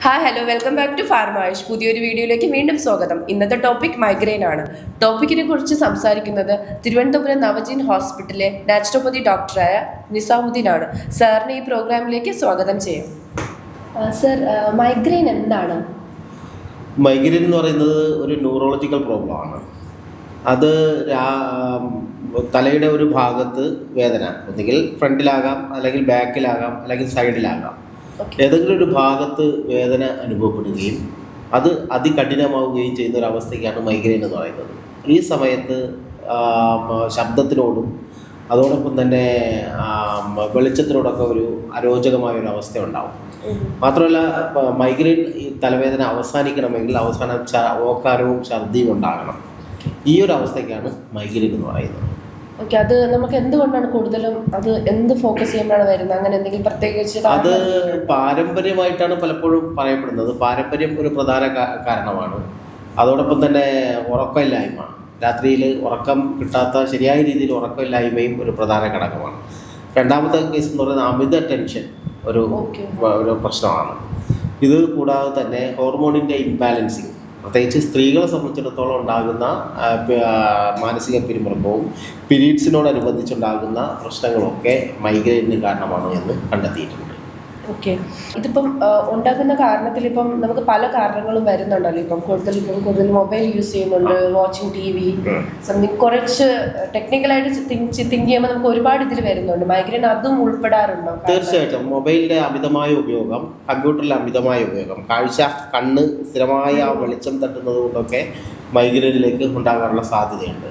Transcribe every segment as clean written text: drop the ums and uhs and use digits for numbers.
Hi hello welcome back to Farmaish. പുതിയൊരു വീഡിയോയിലേക്ക് വീണ്ടും സ്വാഗതം. ഇന്നത്തെ ടോപ്പിക് മൈഗ്രെയിൻ ആണ്. ടോപ്പിക്കിനെ കുറിച്ച് സംസാരിക്കുന്നത് തിരുവനന്തപുരം നവജീൻ ഹോസ്പിറ്റലിലെ നാച്ചുറോപ്പതി ഡോക്ടറായ നിസാമുദ്ദീൻ ആണ്. സാറിനെ ഈ പ്രോഗ്രാമിലേക്ക് സ്വാഗതം ചെയ്യും. സർ, മൈഗ്രെയിൻ എന്താണ്? മൈഗ്രെയിൻ എന്ന് പറയുന്നത് ഒരു ന്യൂറോളജിക്കൽ പ്രോബ്ലമാണ്. അത് തലയുടെ ഒരു ഭാഗത്ത് വേദന, ഒന്നുകിൽ ഫ്രണ്ടിലാകാം, അല്ലെങ്കിൽ ബാക്കിലാകാം, അല്ലെങ്കിൽ സൈഡിലാകാം. ഏതെങ്കിലും ഒരു ഭാഗത്ത് വേദന അനുഭവപ്പെടുകയും അത് അതികഠിനമാവുകയും ചെയ്യുന്ന ഒരു അവസ്ഥയ്ക്കാണ് മൈഗ്രെയിൻ എന്ന് പറയുന്നത്. ഈ സമയത്ത് ശബ്ദത്തിനോടും അതോടൊപ്പം തന്നെ വെളിച്ചത്തിനോടൊക്കെ ഒരു അരോചകമായ ഒരു അവസ്ഥ ഉണ്ടാവും. മാത്രമല്ല, മൈഗ്രെയിൻ ഈ തലവേദന അവസാനിക്കണമെങ്കിൽ അവസാനം ഓക്കാരവും ഛർദിയും ഉണ്ടാകണം. ഈ ഒരു അവസ്ഥയ്ക്കാണ് മൈഗ്രെയിൻ എന്ന് പറയുന്നത്. ഓക്കെ, അത് നമുക്ക് എന്തുകൊണ്ടാണ് കൂടുതലും അത് എന്ത് ഫോക്കസ് ചെയ്യുമ്പോഴാണ് വരുന്നത്? അങ്ങനെ എന്തെങ്കിലും പ്രത്യേകിച്ച്? അത് പാരമ്പര്യമായിട്ടാണ് പലപ്പോഴും പറയപ്പെടുന്നത്. പാരമ്പര്യം ഒരു പ്രധാന കാരണമാണ്. അതോടൊപ്പം തന്നെ ഉറക്കമില്ലായ്മ, രാത്രിയിൽ ഉറക്കം കിട്ടാത്ത, ശരിയായ രീതിയിൽ ഉറക്കമില്ലായ്മയും ഒരു പ്രധാന ഘടകമാണ്. രണ്ടാമത്തെ കേസ് എന്ന് പറയുന്നത് അമിത ടെൻഷൻ ഒരു പ്രശ്നമാണ്. ഇത് കൂടാതെ തന്നെ ഹോർമോണിൻ്റെ ഇംബാലൻസിങ്, പ്രത്യേകിച്ച് സ്ത്രീകളെ സംബന്ധിച്ചിടത്തോളം ഉണ്ടാകുന്ന മാനസിക പിരിമുറുക്കവും പീരീഡ്സിനോടനുബന്ധിച്ചുണ്ടാകുന്ന പ്രശ്നങ്ങളൊക്കെ മൈഗ്രെയിനിന് കാരണമാണ് എന്ന് കണ്ടെത്തിയിട്ടുണ്ട്. ഓക്കെ, ഇതിപ്പം ഉണ്ടാകുന്ന കാരണത്തിൽ ഇപ്പം നമുക്ക് പല കാരണങ്ങളും വരുന്നുണ്ടല്ലോ. ഇപ്പം കൂടുതൽ മൊബൈൽ യൂസ് ചെയ്യുന്നുണ്ട്, വാച്ചിങ് ടി വി, സംതിങ് കുറച്ച് ടെക്നിക്കലായിട്ട് തിങ്ക് ചെയ്യുമ്പോൾ നമുക്ക് ഒരുപാട് ഇതിൽ വരുന്നുണ്ട്. മൈഗ്രെയിൻ അതും ഉൾപ്പെടാറുണ്ടോ? തീർച്ചയായിട്ടും. മൊബൈലിൻ്റെ അമിതമായ ഉപയോഗം, കമ്പ്യൂട്ടറിലെ അമിതമായ ഉപയോഗം, കണ്ണ് സ്ഥിരമായ വെളിച്ചം തട്ടുന്നത് കൊണ്ടൊക്കെ മൈഗ്രെയിനിലേക്ക് ഉണ്ടാകാനുള്ള സാധ്യതയുണ്ട്.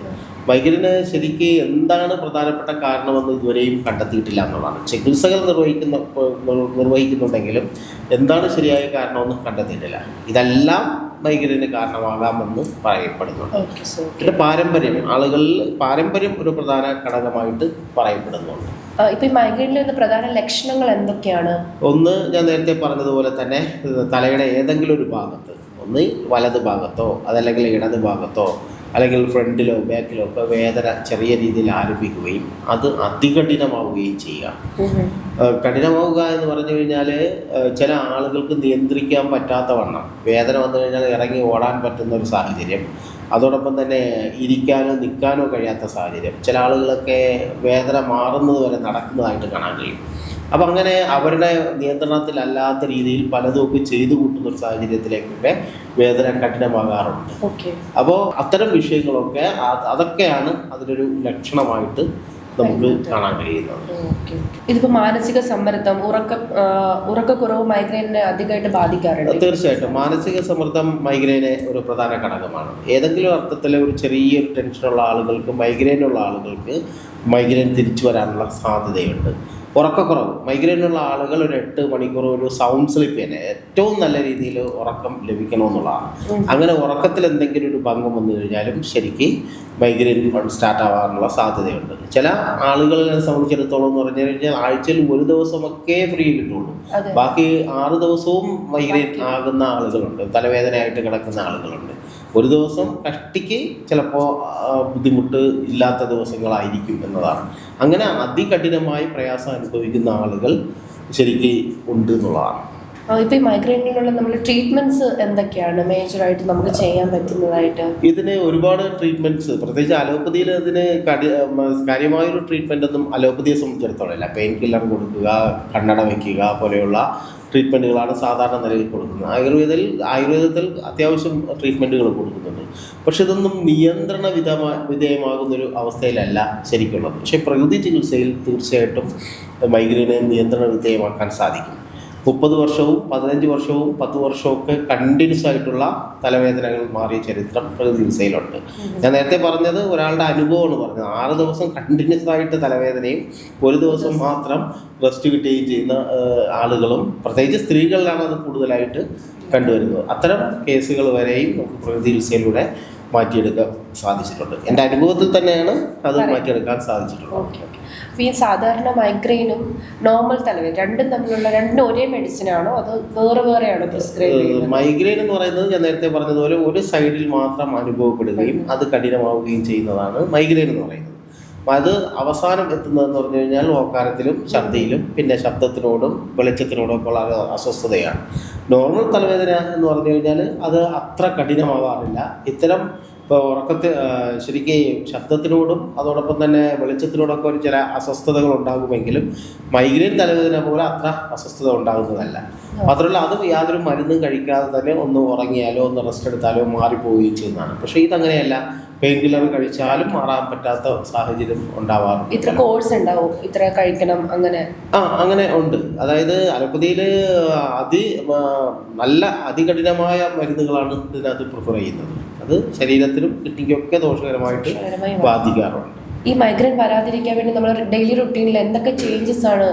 മൈഗ്രെയിന് ശരിക്ക് എന്താണ് പ്രധാനപ്പെട്ട കാരണമെന്ന് ഇതുവരെയും കണ്ടെത്തിയിട്ടില്ല എന്നുള്ളതാണ്. ചികിത്സകൾ നിർവഹിക്കുന്നുണ്ടെങ്കിലും എന്താണ് ശരിയായ കാരണമെന്ന് കണ്ടെത്തിയിട്ടില്ല. ഇതെല്ലാം മൈഗ്രെയിന് കാരണമാകാമെന്ന് പറയപ്പെടുന്നുണ്ട്. പിന്നെ പാരമ്പര്യം ഒരു പ്രധാന ഘടകമായിട്ട് പറയപ്പെടുന്നുണ്ട്. ഇപ്പൊ ഈ മൈഗ്രെയിനിൽ വരുന്ന പ്രധാന ലക്ഷണങ്ങൾ എന്തൊക്കെയാണ്? ഒന്ന്, ഞാൻ നേരത്തെ പറഞ്ഞതുപോലെ തന്നെ തലയുടെ ഏതെങ്കിലും ഒരു ഭാഗത്ത്, ഒന്ന് വലത് ഭാഗത്തോ അതല്ലെങ്കിൽ ഇടത് ഭാഗത്തോ അല്ലെങ്കിൽ ഫ്രണ്ടിലോ ബാക്കിലോ ഒക്കെ വേദന ചെറിയ രീതിയിൽ ആരംഭിക്കുകയും അത് അതികഠിനമാവുകയും ചെയ്യുക. കഠിനമാവുക എന്ന് പറഞ്ഞു കഴിഞ്ഞാൽ ചില ആളുകൾക്ക് നിയന്ത്രിക്കാൻ പറ്റാത്ത വണ്ണം വേദന വന്നു കഴിഞ്ഞാൽ ഇറങ്ങി ഓടാൻ പറ്റുന്ന ഒരു സാഹചര്യം, അതോടൊപ്പം തന്നെ ഇരിക്കാനോ നിൽക്കാനോ കഴിയാത്ത സാഹചര്യം, ചില ആളുകളൊക്കെ വേദന മാറുന്നത് വരെ നടക്കുന്നതായിട്ട് കാണാൻ കഴിയും. അപ്പം അങ്ങനെ അവരുടെ നിയന്ത്രണത്തിലല്ലാത്ത രീതിയിൽ പലതുമൊക്കെ ചെയ്തു കൂട്ടുന്ന ഒരു സാഹചര്യത്തിലേക്കൊക്കെ വേദന കഠിനമാകാറുണ്ട്. അപ്പോൾ അത്തരം വിഷയങ്ങളൊക്കെ അതൊക്കെയാണ് അതിനൊരു ലക്ഷണമായിട്ട് നമുക്ക് കാണാൻ കഴിയുന്നത്. ഇതിപ്പോ മാനസിക സമ്മർദ്ദം, ഉറക്കക്കുറവ് മൈഗ്രെയിനെ അധികമായിട്ട് ബാധിക്കാറുണ്ട്. തീർച്ചയായിട്ടും മാനസിക സമ്മർദ്ദം മൈഗ്രെയിനെ ഒരു പ്രധാന ഘടകമാണ്. ഏതെങ്കിലും അർത്ഥത്തിൽ ഒരു ചെറിയൊരു ടെൻഷനുള്ള ആളുകൾക്ക്, മൈഗ്രെയിനുള്ള ആളുകൾക്ക് മൈഗ്രെയിൻ തിരിച്ചു വരാനുള്ള സാധ്യതയുണ്ട്. ഉറക്കക്കുറവ്, മൈഗ്രെയിനുള്ള ആളുകൾ ഒരു 8 മണിക്കൂർ ഒരു സൗണ്ട് സ്ലീപ്പ് തന്നെ ഏറ്റവും നല്ല രീതിയിൽ ഉറക്കം ലഭിക്കണമെന്നുള്ളതാണ്. അങ്ങനെ ഉറക്കത്തിൽ എന്തെങ്കിലും ഒരു ഭംഗം വന്നു കഴിഞ്ഞാലും ശരിക്ക് മൈഗ്രെയിൻ സ്റ്റാർട്ട് ആവാനുള്ള സാധ്യതയുണ്ട്. ചില ആളുകളെ സംബന്ധിച്ചിടത്തോളം എന്ന് പറഞ്ഞു കഴിഞ്ഞാൽ ആഴ്ചയിൽ ഒരു ദിവസമൊക്കെ ഫ്രീ കിട്ടുള്ളൂ, ബാക്കി 6 ദിവസവും മൈഗ്രെയിൻ ആകുന്ന ആളുകളുണ്ട്, തലവേദനയായിട്ട് കിടക്കുന്ന ആളുകളുണ്ട്. ഒരു ദിവസം കഷ്ടിക്ക് ചിലപ്പോൾ ബുദ്ധിമുട്ട് ഇല്ലാത്ത ദിവസങ്ങളായിരിക്കും എന്നതാണ്. അങ്ങനെ അതികഠിനമായി പ്രയാസം അനുഭവിക്കുന്ന ആളുകൾ ശരിക്കും ഉണ്ട് എന്നുള്ളതാണ്. ഇപ്പോൾ ഈ മൈഗ്രെയിനിലുള്ള നമ്മൾ ട്രീറ്റ്മെൻറ്റ്സ് എന്തൊക്കെയാണ് മേജറായിട്ട് നമുക്ക് ചെയ്യാൻ പറ്റുന്നതായിട്ട്? ഇതിന് ഒരുപാട് ട്രീറ്റ്മെൻറ്റ്സ്, പ്രത്യേകിച്ച് അലോപ്പതിയിൽ ഇതിന് കാര്യമായൊരു ട്രീറ്റ്മെൻ്റ് ഒന്നും അലോപ്പതിയെ സംബന്ധിച്ചിടത്തോളം ഇല്ല. പെയിൻ കില്ലർ കൊടുക്കുക, കണ്ണട വയ്ക്കുക പോലെയുള്ള ട്രീറ്റ്മെൻറ്റുകളാണ് സാധാരണ നിലയിൽ കൊടുക്കുന്നത്. ആയുർവേദത്തിൽ അത്യാവശ്യം ട്രീറ്റ്മെൻറ്റുകൾ കൊടുക്കുന്നുണ്ട്. പക്ഷെ ഇതൊന്നും നിയന്ത്രണ വിധേയമാകുന്നൊരു അവസ്ഥയിലല്ല ശരിക്കുള്ളത്. പക്ഷേ പ്രകൃതി ചികിത്സയിൽ തീർച്ചയായിട്ടും മൈഗ്രെയിനെ നിയന്ത്രണ വിധേയമാക്കാൻ സാധിക്കും. 30 വർഷവും 15 വർഷവും 10 വർഷവും ഒക്കെ കണ്ടിന്യൂസ് ആയിട്ടുള്ള തലവേദനകൾ മാറിയ ചരിത്രം പ്രകൃതി ചികിത്സയിലുണ്ട്. ഞാൻ നേരത്തെ പറഞ്ഞത് ഒരാളുടെ അനുഭവമാണ് പറഞ്ഞത്. 6 ദിവസം കണ്ടിന്യൂസ് ആയിട്ട് തലവേദനയും 1 ദിവസം മാത്രം റെസ്റ്റ് കിട്ടുകയും ചെയ്യുന്ന ആളുകളും, പ്രത്യേകിച്ച് സ്ത്രീകളിലാണ് അത് കൂടുതലായിട്ട് കണ്ടുവരുന്നത്. അത്തരം കേസുകൾ വരെയും നമുക്ക് പ്രകൃതി ചികിത്സയിലൂടെ മാറ്റിയെടുക്കാൻ സാധിച്ചിട്ടുണ്ട്. എൻ്റെ അനുഭവത്തിൽ തന്നെയാണ് അത് മാറ്റിയെടുക്കാൻ സാധിച്ചിട്ടുള്ളത്. ഈ സാധാരണ മൈഗ്രെയിനും നോർമൽ തലവേദന രണ്ടും ഒരേ മെഡിസിൻ ആണോ അതോ വേറെയാണോ പ്രിസ്ക്രൈബ് ചെയ്യുന്നത്? മൈഗ്രെയിൻ എന്ന് പറയുന്നത് ഞാൻ നേരത്തെ പറഞ്ഞതുപോലെ ഒരു സൈഡിൽ മാത്രം അനുഭവപ്പെടുകയും അത് കഠിനമാവുകയും ചെയ്യുന്നതാണ് മൈഗ്രെയിൻ എന്ന് പറയുന്നത്. അത് അവസാനം എത്തുന്നതെന്ന് പറഞ്ഞു കഴിഞ്ഞാൽ ഓക്കാനത്തിലും ഛർദിയിലും പിന്നെ ശബ്ദത്തിനോടും വെളിച്ചത്തിനോടും ഒക്കെ ഉള്ള അസ്വസ്ഥതയാണ്. നോർമൽ തലവേദന എന്ന് പറഞ്ഞു കഴിഞ്ഞാൽ അത് അത്ര കഠിനമാവാറില്ല. ഇത്തരം ഇപ്പോൾ ശരിക്കും ശബ്ദത്തിനോടും അതോടൊപ്പം തന്നെ വെളിച്ചത്തിനോടൊക്കെ ഒരു ചില അസ്വസ്ഥതകൾ ഉണ്ടാകുമെങ്കിലും മൈഗ്രെയിൻ തലവേദന പോലെ അത്ര അസ്വസ്ഥത ഉണ്ടാകുന്നതല്ല. മാത്രമല്ല അത് യാതൊരു മരുന്നും കഴിക്കാതെ തന്നെ ഒന്ന് ഉറങ്ങിയാലോ ഒന്ന് റെസ്റ്റ് എടുത്താലോ മാറിപ്പോവുകയും ചെയ്യുന്നതാണ്. പക്ഷേ ഇതങ്ങനെയല്ല, പെയിൻ കില്ലർ കഴിച്ചാലും മാറാൻ പറ്റാത്ത സാഹചര്യം ഉണ്ടാവാറുണ്ട്. ഇത്ര കോഴ്സ് ഉണ്ടാവും, ഇത്ര കഴിക്കണം, അങ്ങനെ ഉണ്ട്. അതായത് അലോപ്പതിയിൽ നല്ല അതികഠിനമായ മരുന്നുകളാണ് ഇതിനകത്ത് പ്രിഫർ ചെയ്യുന്നത്. അത് ശരീരത്തിനും കിഡ്നിക്കൊക്കെ ദോഷകരമായിട്ട് ബാധിക്കാറുണ്ട്. ഈ മൈഗ്രെയിൻ വരാതിരിക്കാൻ വേണ്ടി നമ്മൾ ഡെയിലി റുട്ടീനിൽ എന്തൊക്കെ ചേഞ്ചസ് ആണ്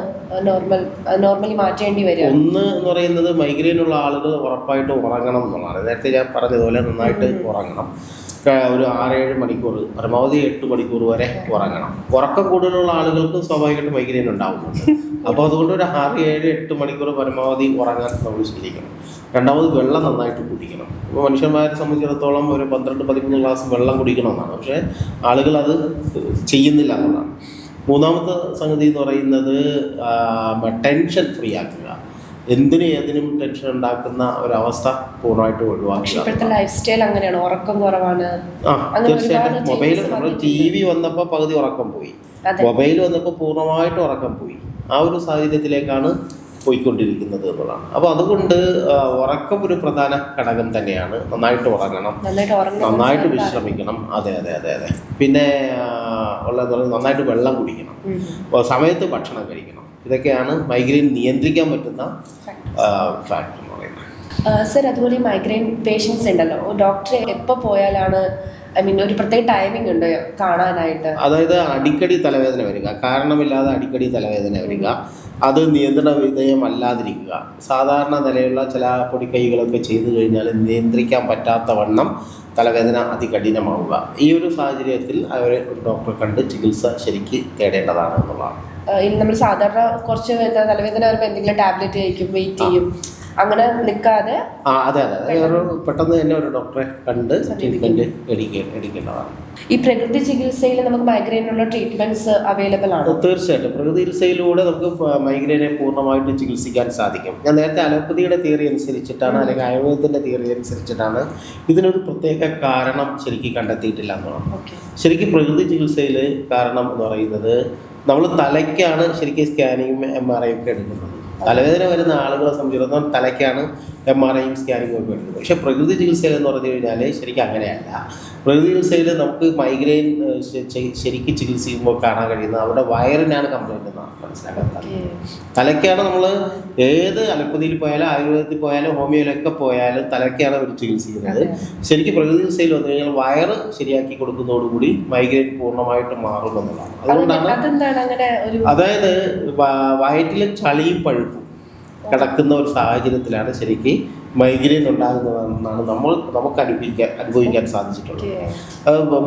നോർമലി മാറ്റേണ്ടി വരിക? ഒന്ന് എന്ന് പറയുന്നത് മൈഗ്രെയിൻ ഉള്ള ആളുകൾ ഉറപ്പായിട്ട് ഉറങ്ങണം എന്നുള്ളതാണ്. നേരത്തെ ഞാൻ പറഞ്ഞതുപോലെ നന്നായിട്ട് ഉറങ്ങണം. ഒരു 6-7 മണിക്കൂർ, പരമാവധി 8 മണിക്കൂർ വരെ ഉറങ്ങണം. ഉറക്കം കൂടുതലുള്ള ആളുകൾക്ക് സ്വാഭാവികമായിട്ട് മൈഗ്രെയിൻ ഉണ്ടാവുന്നുണ്ട്. അപ്പോൾ അതുകൊണ്ട് ഒരു 6-7-8 മണിക്കൂർ പരമാവധി ഉറങ്ങാൻ നമ്മൾ ശീലിക്കണം. രണ്ടാമത് വെള്ളം നന്നായിട്ട് കുടിക്കണം. ഇപ്പോൾ മനുഷ്യന്മാരെ സംബന്ധിച്ചിടത്തോളം ഒരു 12-13 ഗ്ലാസ് വെള്ളം കുടിക്കണമെന്നാണ്. പക്ഷേ ആളുകൾ അത് ചെയ്യുന്നില്ല എന്നുള്ളതാണ്. മൂന്നാമത്തെ സംഗതി എന്ന് പറയുന്നത് ടെൻഷൻ ഫ്രീ ആക്കുക. ഏതിനും ടെൻഷൻ ഉണ്ടാക്കുന്ന ഒരവസ്ഥ പൂർണ്ണമായിട്ട് ഒഴിവാക്കുക. ലൈഫ് സ്റ്റൈൽ അങ്ങനെയാണ്, ഉറക്കം കുറവാണ്. തീർച്ചയായിട്ടും മൊബൈൽ, നമ്മൾ TV വന്നപ്പോൾ പകുതി ഉറക്കം പോയി, മൊബൈൽ വന്നപ്പോൾ പൂർണ്ണമായിട്ട് ഉറക്കം പോയി. ആ ഒരു സാഹചര്യത്തിലേക്കാണ് പോയിക്കൊണ്ടിരിക്കുന്നത് എന്നുള്ളതാണ്. അപ്പോൾ അതുകൊണ്ട് ഉറക്കം ഒരു പ്രധാന ഘടകം തന്നെയാണ്. നന്നായിട്ട് ഉറങ്ങണം, നന്നായിട്ട് വിശ്രമിക്കണം. അതെ. പിന്നെ ഉള്ളത് നന്നായിട്ട് വെള്ളം കുടിക്കണം, സമയത്ത് ഭക്ഷണം കഴിക്കണം. ഇതൊക്കെയാണ് മൈഗ്രെയിൻ നിയന്ത്രിക്കാൻ പറ്റുന്ന ഫാക്ടർ എന്ന് പറയുന്നത്. സർ, അതുപോലെ മൈഗ്രെയിൻ പേഷ്യൻസ് ഉണ്ടല്ലോ, ഡോക്ടറെ എപ്പോൾ പോയാലാണ്, ഒരു പ്രത്യേക ടൈമിംഗ് ഉണ്ട് കാണാനായിട്ട്? അതായത് അടിക്കടി തലവേദന വരിക, കാരണമില്ലാതെ അടിക്കടി തലവേദന വരിക, അത് നിയന്ത്രണ വിധേയമല്ലാതിരിക്കുക, സാധാരണ നിലയുള്ള ചില പൊടിക്കൈകളൊക്കെ ചെയ്തു കഴിഞ്ഞാൽ നിയന്ത്രിക്കാൻ പറ്റാത്ത വണ്ണം തലവേദന അതികഠിനമാവുക. ഈ ഒരു സാഹചര്യത്തിൽ അവരെ ഒരു ഡോക്ടറെ കണ്ട് ചികിത്സ ശരിക്ക് തേടേണ്ടതാണ് എന്നുള്ളതാണ്. നമ്മൾ സാധാരണ കുറച്ച് തലവേദന വരുമ്പോൾ എന്തെങ്കിലും ടാബ്ലറ്റ് കഴിക്കും, വെയിറ്റ് ചെയ്യും, അങ്ങനെ നിൽക്കാതെ അതെ പെട്ടെന്ന് തന്നെ ഒരു ഡോക്ടറെ കണ്ട് ട്രീറ്റ്മെന്റ് എടുക്കേണ്ടതാണ്. ഈ പ്രകൃതി ചികിത്സയിൽ നമുക്ക് മൈഗ്രെയിനുള്ള ട്രീറ്റ്മെന്റ്സ് അവൈലബിൾ ആണ്? തീർച്ചയായിട്ടും പ്രകൃതി ചികിത്സയിലൂടെ നമുക്ക് മൈഗ്രെയിനെ പൂർണ്ണമായിട്ട് ചികിത്സിക്കാൻ സാധിക്കും. ഞാൻ നേരത്തെ അലോപ്പതിയുടെ തിയറി അനുസരിച്ചിട്ടാണ്, അല്ലെങ്കിൽ ആയുർവേദത്തിന്റെ തിയറി അനുസരിച്ചിട്ടാണ് ഇതിനൊരു പ്രത്യേക കാരണം ശരിക്കും കണ്ടെത്തിയിട്ടില്ല എന്നുള്ളതാണ്. ശരിക്കും പ്രകൃതി ചികിത്സയിൽ കാരണം എന്ന് പറയുന്നത് നമ്മൾ തലയ്ക്കാണ് ശരിക്കും സ്കാനിങ്ങും MRI ഒക്കെ എടുക്കുന്നത്. തലവേദന വരുന്ന ആളുകളെ സംബന്ധിച്ചിടത്തോളം തലയ്ക്കാണ് MRIയും സ്കാനിങ്ങും ഒക്കെ എടുക്കുന്നത്. പക്ഷേ പ്രകൃതി ചികിത്സയിൽ എന്ന് പറഞ്ഞു കഴിഞ്ഞാൽ ശരിക്കും അങ്ങനെയല്ല. പ്രകൃതി ചികിത്സയിൽ നമുക്ക് മൈഗ്രെയിൻ ശരിക്കും ചികിത്സിക്കുമ്പോൾ കാണാൻ കഴിയുന്നത് അവിടെ വയറിനാണ് കംപ്ലൈൻറ്റ് എന്നാണ് മനസ്സിലാക്കുന്നത്. തലയ്ക്കാണ് നമ്മൾ ഏത് അലോപ്പതിയിൽ പോയാലും ആയുർവേദത്തിൽ പോയാലും ഹോമിയോയിലൊക്കെ പോയാലും തലയ്ക്കാണ് അവർ ചികിത്സിക്കുന്നത്. ശരിക്കും പ്രകൃതി ചികിത്സയിൽ വന്നു കഴിഞ്ഞാൽ വയറ് ശരിയാക്കി കൊടുക്കുന്നതോടുകൂടി മൈഗ്രെയിൻ പൂർണ്ണമായിട്ട് മാറുമെന്നുള്ളതാണ്. അതുകൊണ്ടാണ് അതായത് വയറ്റിലെ ചളിയും പഴുപ്പും കിടക്കുന്ന ഒരു സാഹചര്യത്തിലാണ് ശരിക്കും മൈഗ്രെയിൻ ഉണ്ടാകുന്നതെന്നാണ് നമുക്ക് അനുഭവിക്കാൻ സാധിച്ചിട്ടുള്ളത്.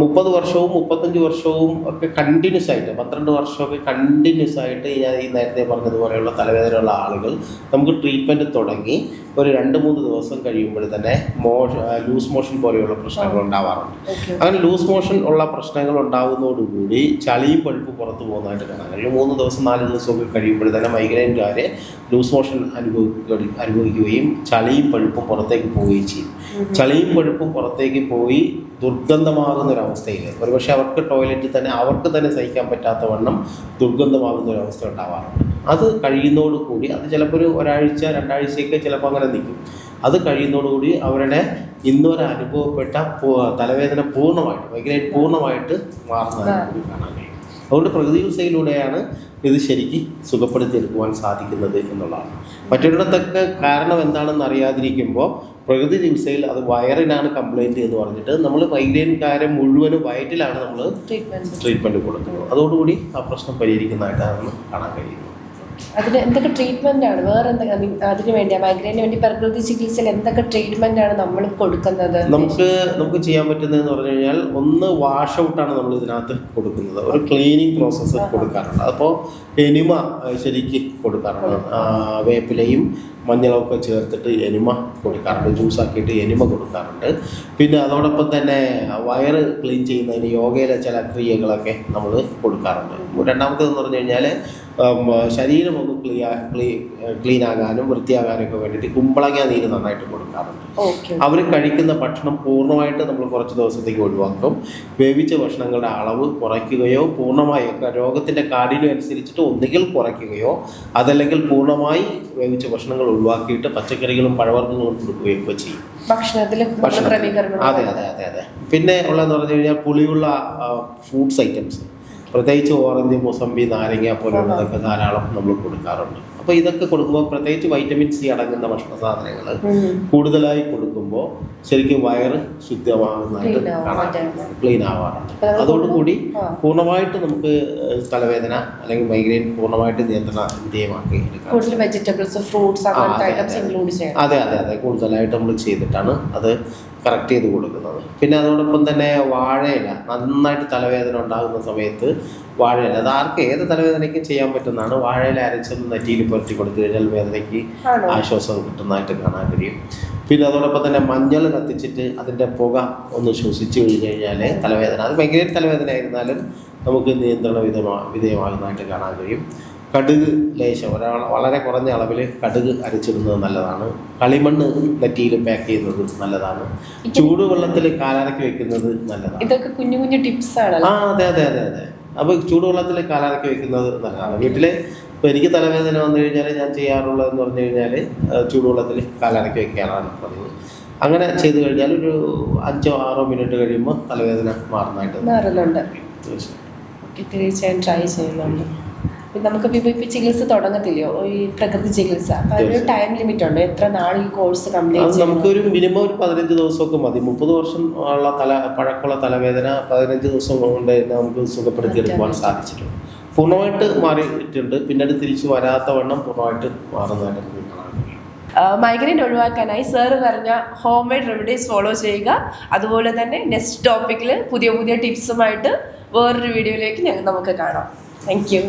30 വർഷവും 35 വർഷവും ഒക്കെ കണ്ടിന്യൂസ് ആയിട്ട്, 12 വർഷമൊക്കെ കണ്ടിന്യൂസ് ആയിട്ട് ഞാൻ ഈ നേരത്തെ പറഞ്ഞതുപോലെയുള്ള തലവേദനയുള്ള ആളുകൾ നമുക്ക് ട്രീറ്റ്മെൻറ്റ് തുടങ്ങി ഒരു 2-3 ദിവസം കഴിയുമ്പോൾ തന്നെ ലൂസ് മോഷൻ പോലെയുള്ള പ്രശ്നങ്ങൾ ഉണ്ടാവാറുണ്ട്. അങ്ങനെ ലൂസ് മോഷൻ ഉള്ള പ്രശ്നങ്ങൾ ഉണ്ടാകുന്നതോടുകൂടി ചളിയും പഴുപ്പ് പുറത്തു പോകുന്നതായിട്ട് കാണാം. അല്ലെങ്കിൽ 3 ദിവസം 4 ദിവസമൊക്കെ കഴിയുമ്പോൾ തന്നെ മൈഗ്രെയിൻകാരെ ലൂസ് മോഷൻ അനുഭവിക്കുകയും ചളിയും പഴുപ്പും പുറത്തേക്ക് പോവുകയും ചെയ്യും. ചളിയും പഴുപ്പും പുറത്തേക്ക് പോയി ദുർഗന്ധമാകുന്നൊരവസ്ഥയിൽ ഒരുപക്ഷെ അവർക്ക് ടോയ്ലറ്റിൽ തന്നെ അവർക്ക് തന്നെ സഹിക്കാൻ പറ്റാത്ത വണ്ണം ദുർഗന്ധമാകുന്നൊരവസ്ഥ ഉണ്ടാവാറുണ്ട്. അത് കഴിയുന്നതോടുകൂടി അത് ചിലപ്പോൾ ഒരു 1-2 ആഴ്ചയൊക്കെ ചിലപ്പോൾ അങ്ങനെ നിൽക്കും. അത് കഴിയുന്നതോടുകൂടി അവരുടെ ഇന്നുവരെ അനുഭവപ്പെട്ട തലവേദന പൂർണ്ണമായിട്ട് മൈഗ്രെയിൻ പൂർണ്ണമായിട്ട് മാറുന്നതായി കാണാൻ കഴിയും. അതുകൊണ്ട് പ്രകൃതി ചികിത്സയിലൂടെയാണ് ഇത് ശരിക്കും സുഖപ്പെടുത്തിയെടുക്കുവാൻ സാധിക്കുന്നത് എന്നുള്ളതാണ്. മറ്റൊരിടത്തൊക്കെ കാരണം എന്താണെന്ന് അറിയാതിരിക്കുമ്പോൾ പ്രകൃതി ചികിത്സയിൽ അത് വയറിനാണ് കംപ്ലൈൻറ്റ് എന്ന് പറഞ്ഞിട്ട് നമ്മൾ മൈഗ്രെയിൻകാരെ മുഴുവനും വയറ്റിലാണ് നമ്മൾ ട്രീറ്റ്മെൻറ്റ് കൊടുക്കുന്നത്. അതോടുകൂടി ആ പ്രശ്നം പരിഹരിക്കുന്നതായിട്ടാണ് കാണാൻ കഴിയുന്നത്. അതിന് എന്തൊക്കെ ട്രീറ്റ്മെന്റ് ആണ് വേറെ എന്തൊക്കെ അതിന് വേണ്ടി മൈഗ്രെയിന് വേണ്ടി പ്രകൃതി ചികിത്സയിൽ എന്തൊക്കെ ട്രീറ്റ്മെന്റ് ആണ് നമ്മൾ കൊടുക്കുന്നത്? നമുക്ക് ചെയ്യാൻ പറ്റുന്നതെന്ന് പറഞ്ഞു കഴിഞ്ഞാൽ ഒന്ന് വാഷ് ഔട്ടാണ് നമ്മൾ ഇതിനകത്ത് കൊടുക്കുന്നത്. ഒരു ക്ലീനിങ് പ്രോസസ്സ് കൊടുക്കാറുണ്ട്. അപ്പോൾ എനിമ ശരിക്ക് കൊടുക്കാറുണ്ട്. വേപ്പിലയും മഞ്ഞളൊക്കെ ചേർത്തിട്ട് എനിമ കൊടുക്കാറുണ്ട്. ജ്യൂസാക്കിയിട്ട് എനിമ കൊടുക്കാറുണ്ട്. പിന്നെ അതോടൊപ്പം തന്നെ വയറ് ക്ലീൻ ചെയ്യുന്നതിന് യോഗയിലെ ചില ക്രിയകളൊക്കെ നമ്മൾ കൊടുക്കാറുണ്ട്. രണ്ടാമത്തേതെന്ന് പറഞ്ഞു കഴിഞ്ഞാൽ ശരീരം ഒന്ന് ക്ലീൻ ആകാനും വൃത്തിയാകാനും ഒക്കെ വേണ്ടിയിട്ട് കുമ്പളങ്ങ നീര് നന്നായിട്ട് കൊടുക്കാറുണ്ട്. അവർ കഴിക്കുന്ന ഭക്ഷണം പൂർണ്ണമായിട്ട് നമ്മൾ കുറച്ച് ദിവസത്തേക്ക് ഒഴിവാക്കും. വേവിച്ച ഭക്ഷണങ്ങളുടെ അളവ് കുറയ്ക്കുകയോ പൂർണ്ണമായൊക്കെ രോഗത്തിൻ്റെ കാഠിന്യം അനുസരിച്ചിട്ട് ഒന്നുകിൽ കുറയ്ക്കുകയോ അതല്ലെങ്കിൽ പൂർണ്ണമായി വേവിച്ച ഭക്ഷണങ്ങൾ ഒഴിവാക്കിയിട്ട് പച്ചക്കറികളും പഴവർഗ്ഗങ്ങളും കൊടുക്കുകയൊക്കെ ചെയ്യും. അതെ. പിന്നെ ഉള്ളതെന്ന് പറഞ്ഞു കഴിഞ്ഞാൽ പുളിയുള്ള ഫ്രൂട്ട്സ് ഐറ്റംസ്, പ്രത്യേകിച്ച് ഓറഞ്ച്, മുസമ്പി, നാരങ്ങ പോലുള്ളതൊക്കെ ധാരാളം നമ്മൾ കൊടുക്കാറുണ്ട്. അപ്പോൾ ഇതൊക്കെ കൊടുക്കുമ്പോൾ പ്രത്യേകിച്ച് വൈറ്റമിൻ സി അടങ്ങുന്ന ഭക്ഷണ സാധനങ്ങൾ കൂടുതലായി കൊടുക്കുമ്പോൾ ശരിക്കും വയറ് ശുദ്ധമാകുന്നതായിട്ട് ക്ലീൻ ആവാറുണ്ട്. അതോടുകൂടി പൂർണ്ണമായിട്ട് നമുക്ക് തലവേദന അല്ലെങ്കിൽ മൈഗ്രെയിൻ പൂർണ്ണമായിട്ട് നിയന്ത്രണ വിധേയമാക്കി എടുക്കാം. അതെ കൂടുതലായിട്ട് നമ്മൾ ചെയ്തിട്ടാണ് അത് കറക്റ്റ് ചെയ്ത് കൊടുക്കുന്നത്. പിന്നെ അതോടൊപ്പം തന്നെ വാഴയില, നന്നായിട്ട് തലവേദന ഉണ്ടാകുന്ന സമയത്ത് വാഴയില, അത് ആർക്ക് ഏത് തലവേദനയ്ക്കും ചെയ്യാൻ പറ്റുന്നതാണ്. വാഴയില അരച്ചൊന്ന് നെറ്റിയിൽ പുരട്ടി കൊടുത്തു കഴിഞ്ഞാൽ വേദനയ്ക്ക് ആശ്വാസം കിട്ടുന്നതായിട്ട് കാണാൻ കഴിയും. പിന്നെ അതോടൊപ്പം തന്നെ മഞ്ഞൾ കത്തിച്ചിട്ട് അതിൻ്റെ പുക ഒന്ന് ശ്വസിച്ച് കഴിഞ്ഞ് കഴിഞ്ഞാൽ തലവേദന, അത് ഭയങ്കര തലവേദന ആയിരുന്നാലും നമുക്ക് നിയന്ത്രണ വിധേയമാകുന്നതായിട്ട് കാണാൻ കഴിയും. കടുക് ലേശം വളരെ കുറഞ്ഞ അളവിൽ കടുക് അരച്ചിടുന്നത് നല്ലതാണ്. കളിമണ്ണ് നെറ്റിയിൽ പാക്ക് ചെയ്യുന്നത് നല്ലതാണ്. ചൂടുവെള്ളത്തിൽ കാലാരക്കി വെക്കുന്നത് നല്ലതാണ്. ഇതൊക്കെ കുഞ്ഞു കുഞ്ഞു ടിപ്സ് ആണ്. അതെ. അപ്പോൾ ചൂടുവെള്ളത്തിൽ കാലാരക്കി വെക്കുന്നത് നല്ലതാണ്. വീട്ടിൽ ഇപ്പോൾ എനിക്ക് തലവേദന വന്നു കഴിഞ്ഞാൽ ഞാൻ ചെയ്യാറുള്ളതെന്ന് പറഞ്ഞു കഴിഞ്ഞാൽ ചൂടുവെള്ളത്തിൽ കാലാരക്കി വെക്കാനാണ് പതിവ്. അങ്ങനെ ചെയ്ത് കഴിഞ്ഞാൽ ഒരു 5-6 മിനിറ്റ് കഴിയുമ്പോൾ തലവേദന മാറുന്നുണ്ട്. തീർച്ചയായും ട്രൈ ചെയ്യുന്നുണ്ട്. നമുക്കിപ്പോൾ ഇപ്പോൾ ചികിത്സ തുടങ്ങത്തില്ലയോ ഈ പ്രകൃതി ചികിത്സ? അപ്പോൾ അതിനൊരു ടൈം ലിമിറ്റ് ഉണ്ടോ? എത്ര നാൾ ഈ കോഴ്സ് കംപ്ലീറ്റ്? നമുക്കൊരു മിനിമം ഒരു 15 ദിവസമൊക്കെ മതി. 30 വർഷം ഉള്ള പഴക്കമുള്ള തലവേദന 15 ദിവസം കൊണ്ട് നമുക്ക് സുഖപ്പെടുത്തിയെടുക്കുവാൻ സാധിച്ചിട്ടുണ്ട്. പൂർണ്ണമായിട്ട് മാറിയിട്ടുണ്ട്. പിന്നീട് തിരിച്ചു വരാത്ത വണ്ണം പൂർണ്ണമായിട്ട് മാറുന്നതായിട്ട്. മൈഗ്രെയിൻ ഒഴിവാക്കാനായി സാറ് പറഞ്ഞ ഹോം മെയ്ഡ് റെമഡീസ് ഫോളോ ചെയ്യുക. അതുപോലെ തന്നെ നെക്സ്റ്റ് ടോപ്പിക്കിൽ പുതിയ ടിപ്സുമായിട്ട് വേറൊരു വീഡിയോയിലേക്ക് നമുക്ക് കാണാം. Thank you.